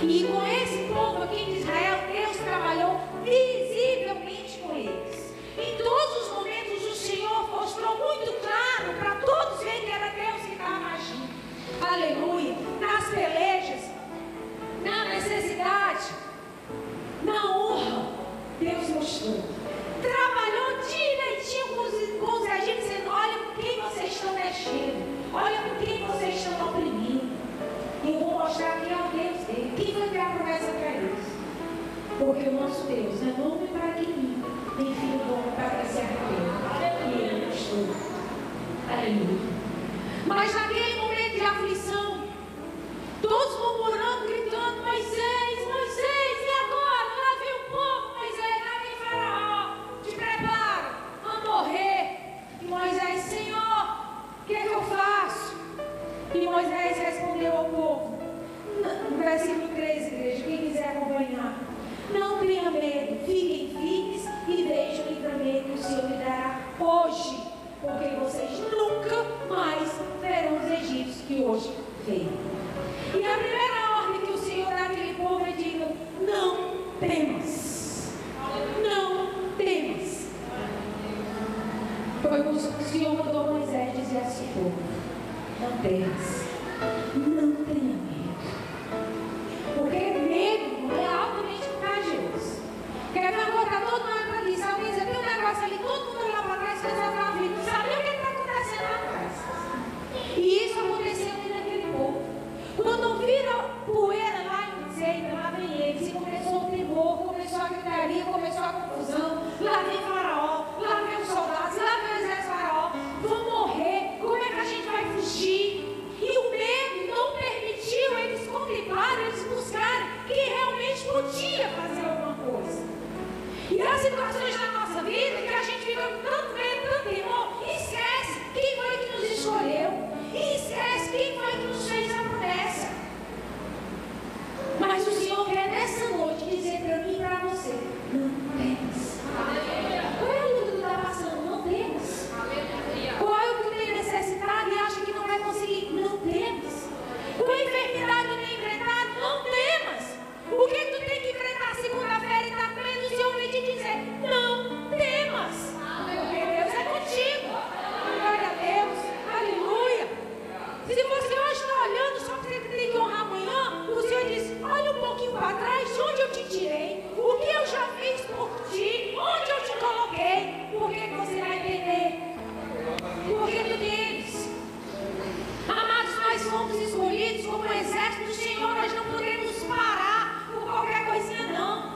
E com esse povo aqui de Israel, Deus trabalhou visivelmente com eles. Em todos os momentos o Senhor mostrou muito claro para todos verem que era Deus que estava agindo. Aleluia. Nas pelejas, na necessidade, na honra, Deus mostrou. Trabalhou direitinho com os egípcios, dizendo: olha com quem vocês estão mexendo, olha com quem vocês estão oprimindo. E eu vou mostrar quem é o Deus dele. Quem vai ter a promessa para eles? Porque o nosso Deus não é nome para inimigo, nem filho bom para se arrepender. E ele mostrou. Aleluia. Mas naquele momento de aflição, todos murmurando, gritando: Moisés, Moisés, e agora? Lá vem o povo, Moisés, lá vem Faraó, te prepara a morrer. E Moisés: Senhor, o que é que eu faço? E Moisés respondeu ao povo, no versículo 13, igreja, quem quiser acompanhar: não tenha medo, fiquem firmes e vejam o livramento que o Senhor lhe dará hoje, porque vocês nunca mais verão os egípcios que hoje veem. E a primeira ordem que o Senhor dá àquele povo é: diga: não temas. Não temas. Foi o Senhor mandou Moisés dizer a esse povo: não temas. Não tenha medo. Porque medo é altamente contagioso. Quer ver agora todo mundo para aqui? Sabe, você tem um negócio ali, todo mundo lá para trás, fez a vida. Sabe o que está acontecendo lá atrás? E isso aconteceu ali naquele povo. Quando vira poeira lá em Zeita, lá vem eles, e começou o temor, começou a gritaria, começou a confusão. Lá vem Faraó, lá vem os soldados, lá vem o exército de Faraó. Vão morrer, como é que a gente vai fugir? E o medo não permitiu eles contemplarem, eles buscarem quem realmente podia fazer alguma coisa. E há situações na nossa vida que a gente fica com tanto medo, tanto temor, e esquece quem foi que nos escolheu, e esquece quem foi que nos fez a promessa. Mas o Senhor quer nessa noite dizer para mim e para você: não temas. Qual é a luta que tu está passando? Não temas. Qual é o que tu tem necessitado e acha que não vai conseguir? Não temas. Qual é a enfermidade que tu tem enfrentado? Não temas. O que tu tem que enfrentar segunda-feira e está com medo? O Senhor vem te dizer: não temas. Porque Deus é contigo. Glória a Deus. Aleluia. Se você hoje está olhando só porque você tem que honrar amanhã, o Senhor diz: olha um pouquinho para trás, de onde eu te tirei, o que eu já fiz por ti, onde eu te coloquei. Por que você vai entender? Porque tu deles. Amados, nós fomos escolhidos como exército do Senhor. Nós não podemos parar por qualquer coisinha, não.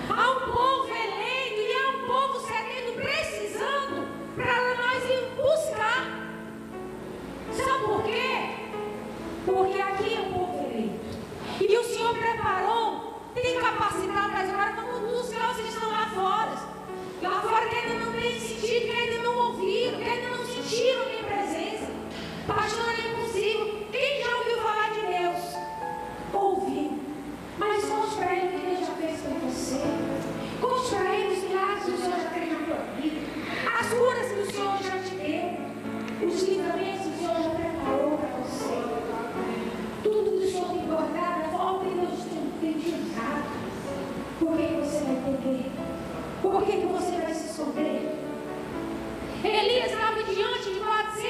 Há um povo eleito e há um povo sedento, precisando para nós ir buscar. Sabe por quê? Porque aqui é o povo eleito. E o Senhor preparou, tem capacitado, mas agora vamos buscar os que estão lá fora. Lá fora que ainda não tem sentido, que ainda não ouviram, que ainda não sentiram a minha presença. Pastor, é impossível. Quem já ouviu falar de Deus? Ouviu. Mas conte para ele o que Ele já fez por você. Conte para ele os milagres que o Senhor já fez na tua vida. As curas que o Senhor já te deu. Os livramentos que o Senhor já preparou para você. Tudo que o Senhor tem guardado, a forma que Deus tem te usado. Por que você vai entender? Por que você vai se esconder? Elias estava diante de 400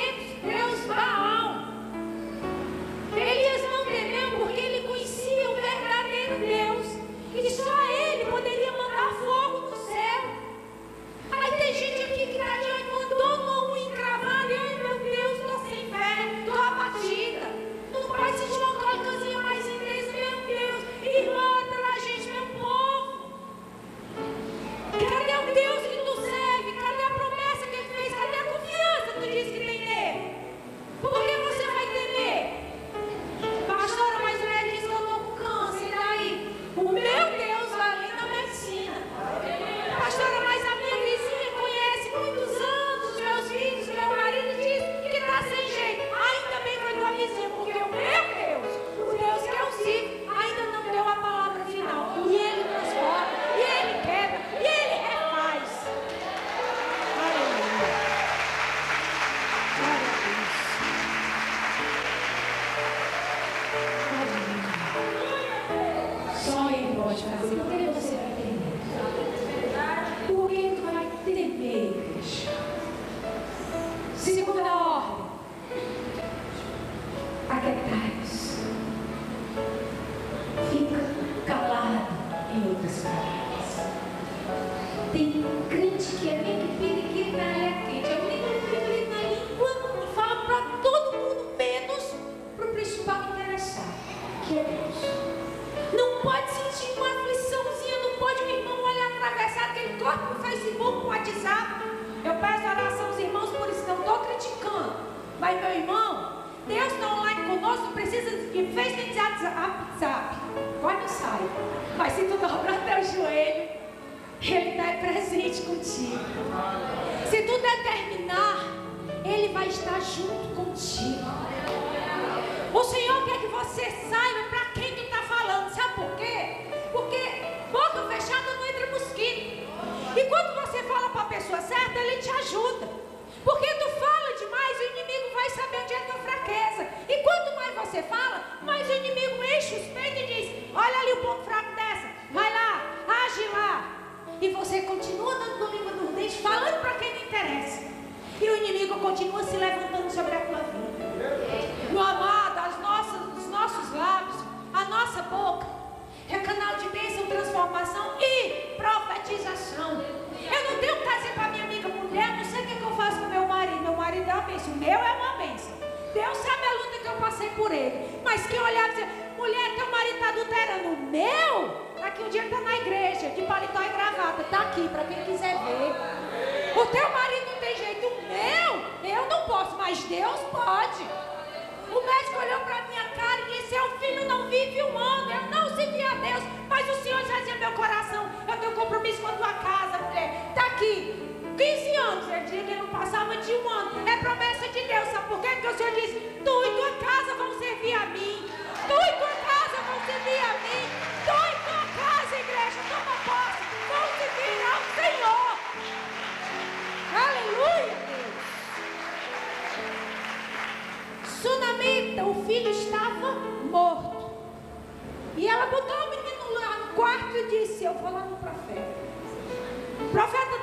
pode fazer, porque você vai ter medo. Por que tu vai ter medo, igreja? Segunda ordem. Aquietai-vos. Fica calado, em outras palavras. Tem crente que é meio que periquito na área quente. Eu nem na língua e falo para todo mundo, menos para o principal interessado, que é Deus. Não pode sentir uma afliçãozinha, não pode o irmão olhar atravessar aquele corpo no Facebook, no WhatsApp. Eu peço oração aos irmãos, por isso não estou criticando. Mas meu irmão, Deus está online conosco, não precisa de Facebook de WhatsApp. Pode não sair. Mas se tu dobrar teu joelho, Ele está presente contigo. Se tu determinar, Ele vai estar junto contigo. O Senhor quer que você saiba para quem tu está falando. Sabe por quê? Porque boca fechada não entra mosquito. E quando você fala para a pessoa certa, Ele te ajuda. Porque tu fala demais, o inimigo vai saber onde é a tua fraqueza. E quanto mais você fala, mais o inimigo enche os peitos e diz: olha ali o ponto fraco dessa, vai lá, age lá. E você continua dando língua dos dentes, falando para quem não interessa. E o inimigo continua se levantando sobre a tua vida. Meu amado, os nossos lábios, a nossa boca é canal de bênção, transformação e profetização. Eu não tenho que dizer para minha amiga mulher, não sei o que eu faço com meu marido. Meu marido é uma bênção, o meu é uma bênção. Deus sabe a luta que eu passei por ele. Mas quem olhar e dizer: mulher, teu marido está adulterando. O meu? Daqui um dia ele está na igreja, de paletó e gravata. Está aqui, para quem quiser ver. O teu marido não tem jeito. O meu? Eu não posso, mas Deus pode. O médico olhou para minha cara e disse: seu filho não vive um ano, eu não servi a Deus. Mas o Senhor já dizia: meu coração, eu tenho compromisso com a tua casa, mulher. Está aqui. 15 anos, ele dizia que ele não passava de um ano. É promessa de Deus, sabe por quê? Porque o Senhor disse: tu e tua casa vão servir a mim. Tu e tua casa vão servir a mim. Tu e tua casa, igreja, toma posse, vão servir ao Senhor. Aleluia, Deus. Sunamita, o filho estava morto. E ela botou o menino lá no quarto e disse: eu vou lá no profeta. O profeta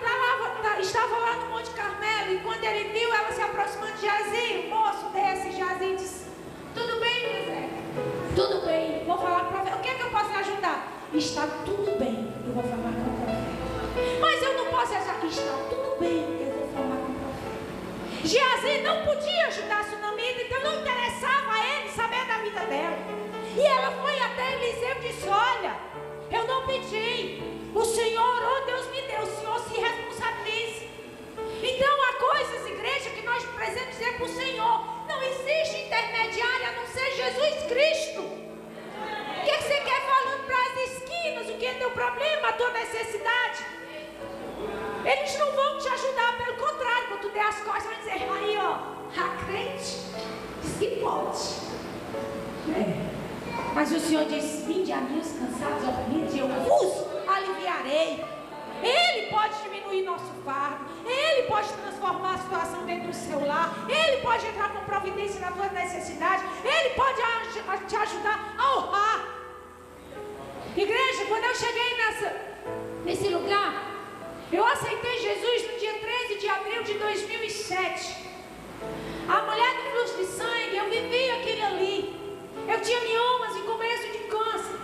estava lá no Monte Carmelo. E quando ele viu ela se aproximando de Jazinho, o moço desce, Jazinho disse: tudo bem, José? Tudo bem, vou falar com o profeta. O que é que eu posso ajudar? Está tudo bem, eu vou falar com o profeta. Mas eu não posso ajudar. Está tudo bem, eu vou falar com o profeta. Geazi não podia ajudar a Sunamita, então não interessava a ele saber da vida dela. E ela foi até Eliseu e disse: olha, eu não pedi. O Senhor, oh Deus me deu, o Senhor se responsabilize. Então há coisas, igreja, que nós precisamos dizer para o Senhor: não existe intermediário a não ser Jesus Cristo. O que você quer falando para as esquinas? O que é teu problema, a tua necessidade? Eles não vão te ajudar, pelo contrário, quando tu der as costas, vai dizer: aí ó, a crente diz que pode. Mas o Senhor diz: vinde a mim os cansados, oprimidos, e eu vos aliviarei. Ele pode diminuir nosso fardo. Ele pode transformar a situação dentro do seu lar. Ele pode entrar com providência na tua necessidade. Ele pode te ajudar a honrar. Igreja, quando eu cheguei nesse lugar, eu aceitei Jesus no dia 13 de abril de 2007. A mulher do fluxo de sangue, eu vivi aquilo ali. Eu tinha miomas e começo de câncer.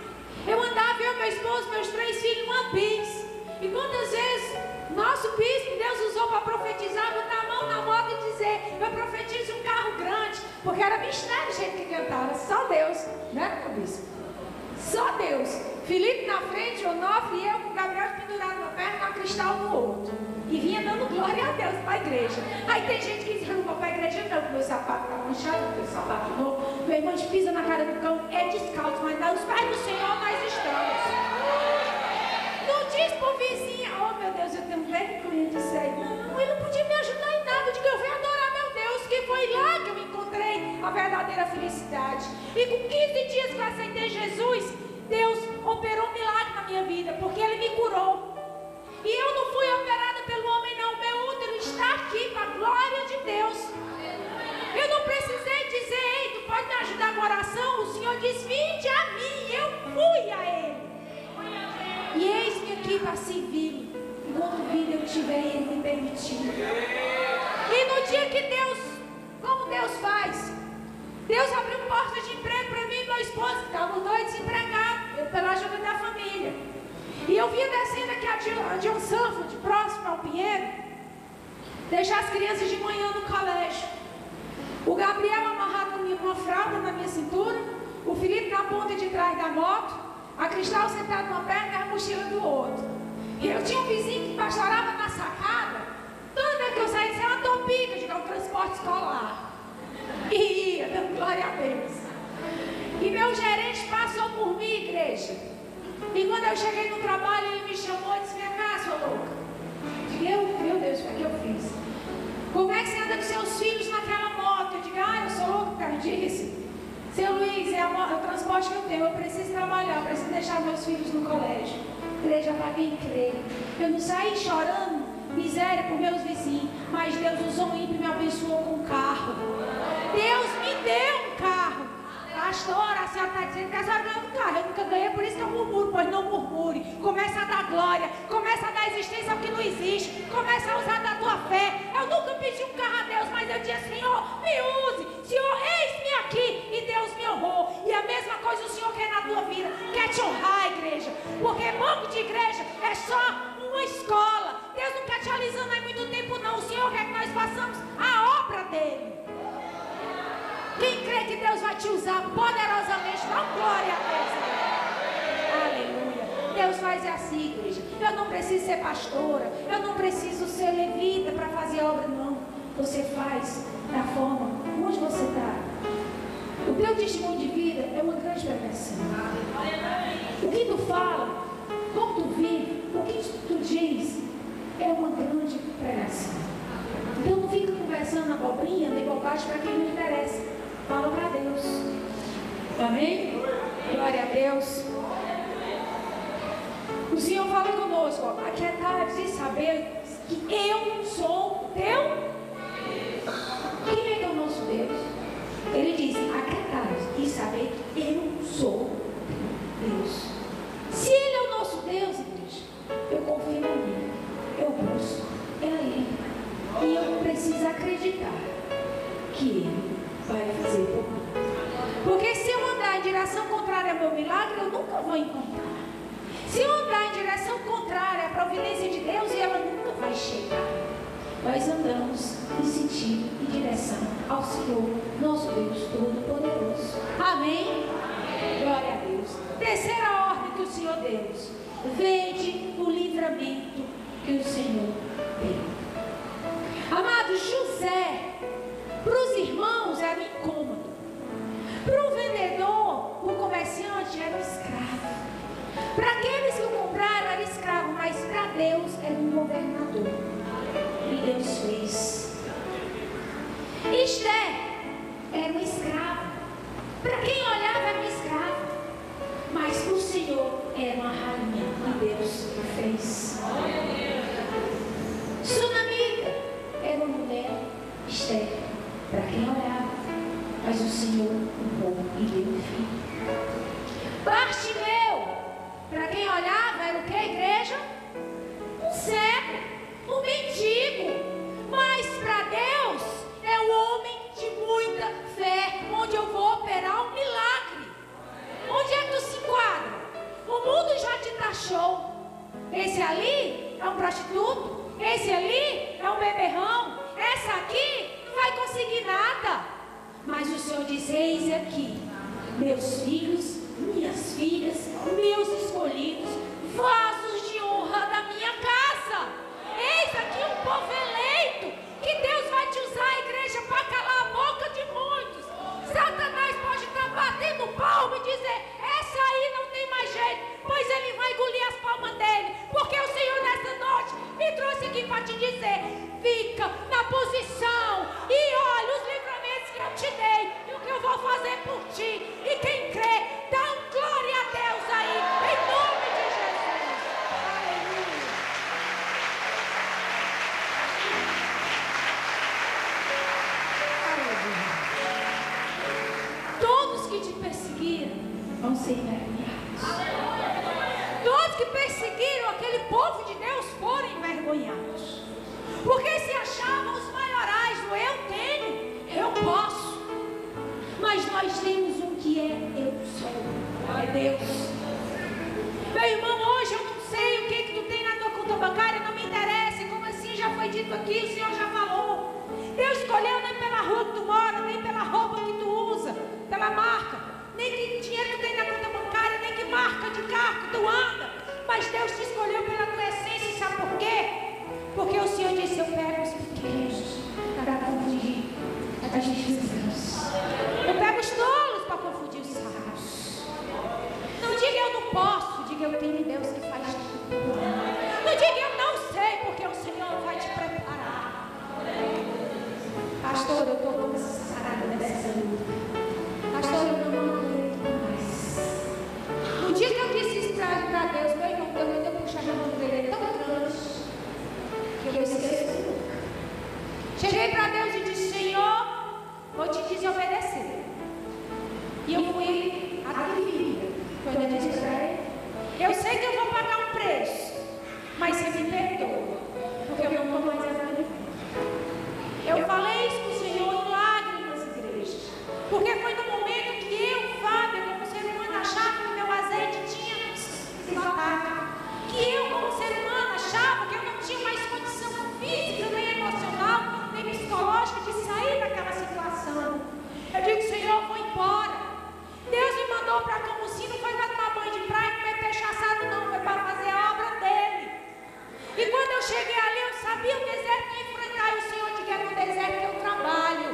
Eu andava, eu, meu esposo, meus 3 filhos, uma bis. E quantas vezes nosso bispo, Deus usou para profetizar, botar a mão na moto e dizer: eu profetizo um carro grande. Porque era mistério o jeito que cantava. Só Deus, né, meu bispo? Só Deus. Felipe na frente, Onofre, e eu com o Gabriel pendurado na perna, com a Cristal no outro. E vinha dando glória a Deus para a igreja. Aí tem gente que diz: eu não vou para a igreja não, porque meu sapato está manchado, meu sapato novo. Meu irmão pisa na cara do cão, é descalço, mas nos pés do Senhor nós estamos. Não diz para o vizinho: oh meu Deus, eu tenho vergonha disso aí. Não, ele não podia me ajudar em nada. Eu digo: eu vim adorar meu Deus, que foi lá que eu encontrei a verdadeira felicidade. E com 15 dias que eu aceitei Jesus, Deus operou um milagre na minha vida, porque Ele me curou. E eu não fui operada pelo homem não, meu útero está aqui para a glória de Deus. Eu não precisei dizer: ei, tu pode me ajudar com oração? O Senhor diz: vinde a mim, eu fui a Ele. para servi-lo, enquanto vida eu tiver e Ele me permitir. E no dia que Deus, como Deus faz? Deus abriu porta de emprego para mim e meu esposo, que estavam dois desempregados, pela ajuda da família. E eu vinha descendo aqui a John Sanford, próximo ao Pinheiro, deixar as crianças de manhã no colégio. O Gabriel amarrado com uma fralda na minha cintura, o Felipe na ponta de trás da moto, a Cristal sentada numa perna e a mochila do outro. E eu tinha um vizinho que pastorava na sacada. Toda vez que eu saía, isso é uma topica, de um transporte escolar. E ia, dando glória a Deus. E meu gerente passou por mim, igreja. E quando eu cheguei no trabalho, ele me chamou e disse: minha cara, sua louca. Meu Deus, o que é que eu fiz? Como é que você anda com seus filhos naquela moto? Eu digo: eu sou louca por causa disso. Seu Luiz, é o transporte que eu tenho. Eu preciso trabalhar, eu preciso deixar meus filhos no colégio. Igreja, para quem crê. Eu não saí chorando miséria por meus vizinhos, mas Deus usou um ímpio e me abençoou com um carro. Deus me deu um carro. Pastora, a senhora está dizendo que a senhora ganhou um carro. Eu nunca ganhei, por isso que eu murmuro. Pois não murmure. Começa a dar glória. Começa a dar existência ao que não existe. Começa a usar da tua fé. Eu nunca pedi um carro a Deus, mas eu disse: Senhor, me use. Senhor, eis-me aqui. E Deus me honrou. E a mesma coisa o Senhor quer na tua vida. Quer te honrar, igreja. Porque banco de igreja é só uma escola. Deus não quer te alisando aí muito tempo, não. O Senhor quer que nós façamos a obra dele. Quem crê que Deus vai te usar poderosamente, dá glória a Deus. Aleluia. Deus faz assim, igreja. Eu não preciso ser pastora. Eu não preciso ser levita para fazer obra, não. Você faz da forma onde você está. O teu testemunho de vida é uma grande pregação. O que tu fala, como tu vive, o que tu diz, é uma grande pregação. Então não fica conversando abobrinha, nem bobagem para quem não interessa. Fala para Deus. Amém? Glória a Deus. O Senhor fala conosco: aquietai-vos e saber que eu sou teu. Quem é o nosso Deus? Ele diz: aquietai-vos e saber que eu sou Deus. Se Ele é o nosso Deus, igreja, eu confio nele, eu busco Ele. E eu preciso acreditar que Ele vai fazer por mim. Porque se eu andar em direção contrária ao meu milagre, eu nunca vou encontrar. Se eu andar em direção contrária à providência de Deus, ela nunca vai chegar. Nós andamos em sentido e direção ao Senhor, nosso Deus Todo-Poderoso. Amém? Glória a Deus. Terceira ordem que o Senhor deu: vede o livramento que o Senhor deu. Amado, José, para os irmãos era incômodo. Para o vendedor, o comerciante era um escravo. Para aqueles que o compraram era escravo, mas para Deus era um governador. E Deus fez. Esther era um escravo. Para quem olhava era um escravo, mas para o Senhor era uma rainha. E Deus fez. Sunamita era uma mulher. Esther, para quem olhava, mas o Senhor honrou e deu filho. Bartimeu, para quem olhava, era o que, igreja? Um cego, um mendigo. Mas para Deus é um homem de muita fé, onde eu vou operar um milagre. Onde é que tu se enquadra? O mundo já te taxou. Esse ali é um prostituto, esse ali é um beberrão, essa aqui não vai conseguir nada. Mas o Senhor diz: eis aqui meus filhos, minhas filhas, meus escolhidos, vasos de honra da minha casa. Eis aqui um povo eleito, que Deus vai te usar, a igreja, para calar a boca de muitos. Satanás pode estar batendo palma e dizer: essa aí não tem mais jeito, pois ele vai engolir as palmas dele. Porque o Senhor nessa noite me trouxe aqui para te dizer: fica na posição e olha os livramentos que eu te dei e o que eu vou fazer por ti. E quem crê, dá um glória a Deus aí, em nome de Jesus. Aleluia. Todos que te perseguiram vão ser envergonhados. Todos que perseguiram aquele povo de Deus foram envergonhados. Porque se achavam os maiorais do eu tenho, eu posso. Mas nós temos um que é eu sou. É Deus. Meu irmão, hoje eu não sei o que tu tem na tua conta bancária, não me interessa. Como assim já foi dito aqui, o Senhor já falou. Deus escolheu nem pela rua que tu mora, nem pela roupa que tu usa, pela marca, nem que dinheiro tu tem na conta bancária, nem que marca de carro que tu anda. Mas Deus te escolheu pela tua essência, sabe por quê? Porque o Senhor disse, eu pego os pequenos para confundir as gigantescas. Eu pego os tolos para confundir os sábios. Não diga eu não posso, diga eu tenho Deus que faz tudo. Não diga eu não sei, porque o Senhor vai te preparar. Pastor, eu estou cansada dessa luta. Pastor, eu não aguento mais. No dia que eu disse isso para Deus, meu irmão, Deus me deu um chamado dele tão grande que eu esqueci nunca. Cheguei para Deus e disse, Senhor, vou te desobedecer. E eu fui atrevida. Quando eu disse para ele, eu sei que eu vou pagar um preço, mas você me perdoa, porque eu não estou mais atrevida. Eu falei isso com o Senhor em lágrimas, igreja. Porque foi no momento que eu, Fábio, como ser humano, achava que meu azeite tinha esgotado. Que eu, como ser humano, achava que eu não tinha mais condição física, nem emocional, nem psicológica de sair daquela situação. Eu digo, Senhor, eu vou embora. Deus me mandou para Camusim, não foi para tomar banho de praia, não foi peixaçado, não, foi para fazer a obra dele. E quando eu cheguei ali, eu sabia o deserto que ia enfrentar, e o Senhor disse que é no deserto que eu trabalho.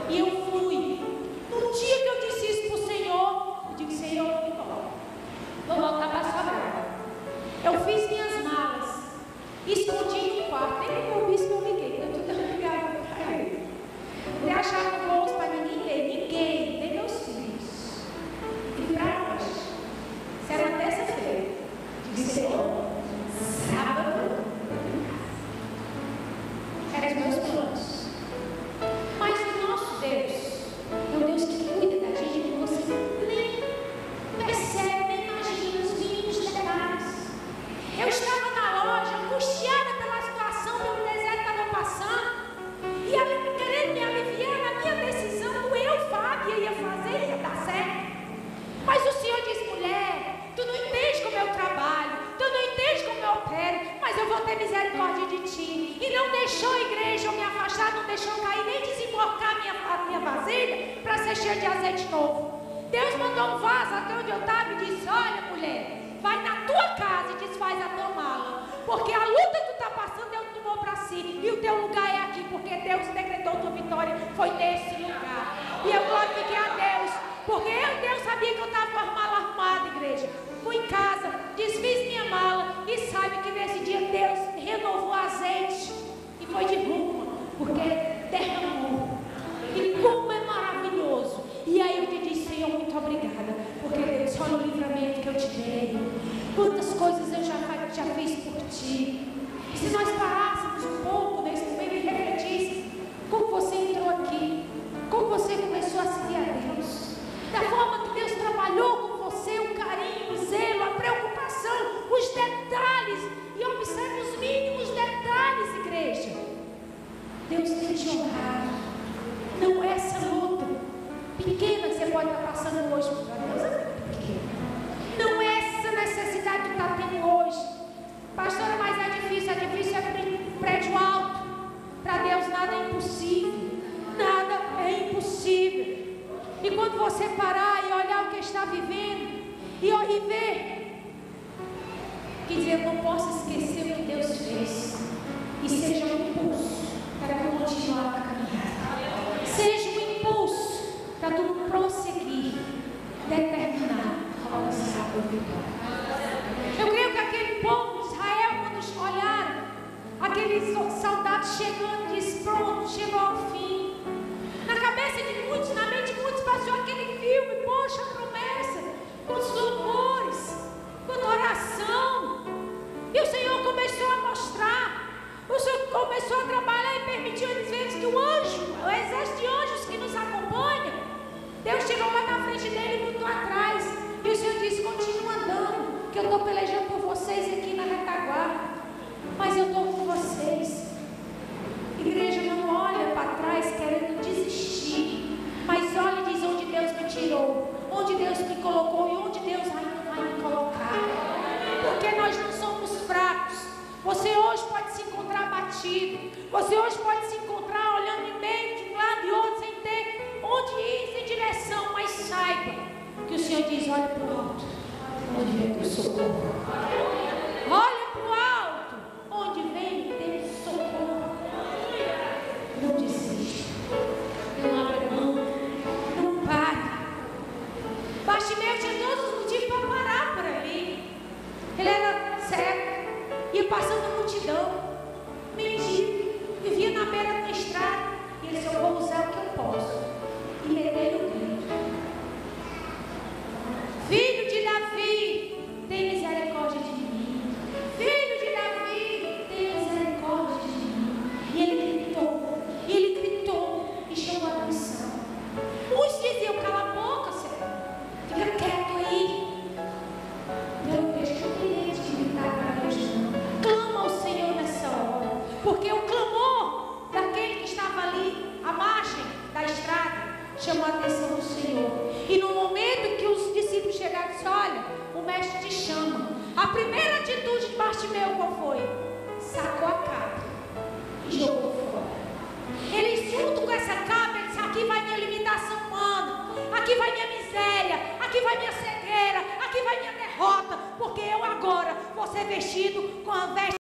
E eu fui. No dia que eu disse isso para o Senhor, eu disse, Senhor, eu vou embora. Vou voltar para Sobral. Eu fiz minhas malas, escondi no quarto, nem meu bispo eu liguei, eu tudo ligado para ele. Não achava bolsa para ninguém, nem meus filhos. E para hoje, se era terça-feira, disse, Senhor, sábado, eram os meus planos. Mas o nosso Deus é um Deus que cuida da gente, que você nem percebe, nem imagina os mínimos detalhes. Eu estava na loja, angustiada pela situação que o deserto estava passando, e ela querendo me aliviar na minha decisão do eu, Fábio, ia fazer, ia dar certo. Mas o Senhor diz, mulher, tu não entende como eu trabalho, tu não entende como eu opero, mas eu vou ter misericórdia de ti. E não deixou a igreja eu me afastar, não deixou cair, nem desembocar a minha vasilha para ser cheia de azeite novo. Deus mandou um vaso até onde eu estava e disse, olha mulher, vai na tua casa e desfaz a tua mala, porque a luta que tu está passando Deus tomou para si, e o teu lugar é aqui, porque Deus decretou tua vitória, foi nesse lugar. E eu glorifiquei a Deus, porque Deus sabia que eu estava com a mala arrumada, igreja. Fui em casa, desfiz minha mala, e sabe que nesse dia Deus renovou o azeite, e foi de rumo, porque derramou. E como é maravilhoso. E aí eu te disse, Senhor, muito obrigada, porque Deus, olha o livramento que eu te dei, quantas coisas eu já fiz por ti. E se nós parássemos um pouco nesse momento e refletisse como você entrou aqui, como você começou a seguir a Deus, da forma que Deus trabalhou com você, o carinho, o zelo, a preocupação, os detalhes, e observe os mínimos detalhes, igreja. Deus tem te honrado. Não é essa luta pequena que você pode estar passando hoje, para Deus é muito pequena. Não é essa necessidade que está tendo hoje. Pastora, mas é difícil é prédio alto. Para Deus nada é impossível. Nada é impossível. E quando você parar e olhar o que está vivendo, e ver, quer dizer, eu não posso esquecer o que Deus fez. E seja um impulso para continuar a caminhar. Seja um impulso para tu prosseguir, determinar a alcançar a vitória. Eu creio que aquele povo de Israel, quando olharam aqueles soldados chegando, disse, pronto, chegou ao fim. Na cabeça de muitos, na mente de muitos, passou aquele filme, poxa, a promessa, com os louvores, com a oração. E o Senhor começou a mostrar, o Senhor começou a trabalhar e permitiu às vezes que o anjo, o exército de anjos que nos acompanha, Deus chegou lá na frente dele e botou atrás. E o Senhor disse, continua andando, que eu estou pelejando abatido. Você hoje pode se encontrar olhando em meio de um lado e outro, sem ter onde ir, sem direção. Mas saiba que o Senhor diz: olha para o alto, onde vem o teu socorro. Olha para o alto, onde vem o teu socorro. Não desista, não abra mão, não pare. Bartimeu tinha todos os motivos para parar por ali. Ele era cego, ia passando a multidão, mendigo, vivia na beira da estrada. E ele disse: eu vou usar o que eu posso. E meteu o grito: filho de Davi, tem misericórdia de mim. Filho de Davi, tem misericórdia de mim. E ele gritou e chamou a atenção. Uns diziam: cala a boca, Senhor, fica quieto aí. Não deixa o cliente de gritar para Deus, não. Clama ao Senhor nessa hora, porque o clamor daquele que estava ali à margem da estrada chamou a atenção do Senhor. E no momento que os discípulos chegaram, disse: olha, o mestre te chama. A primeira atitude de Bartimeu qual foi? Sacou a capa e jogou fora. Ele, junto com essa capa, ele disse: aqui vai minha limitação humana, aqui vai minha miséria, aqui vai minha cegueira, aqui vai minha derrota, porque eu agora vou ser vestido com a veste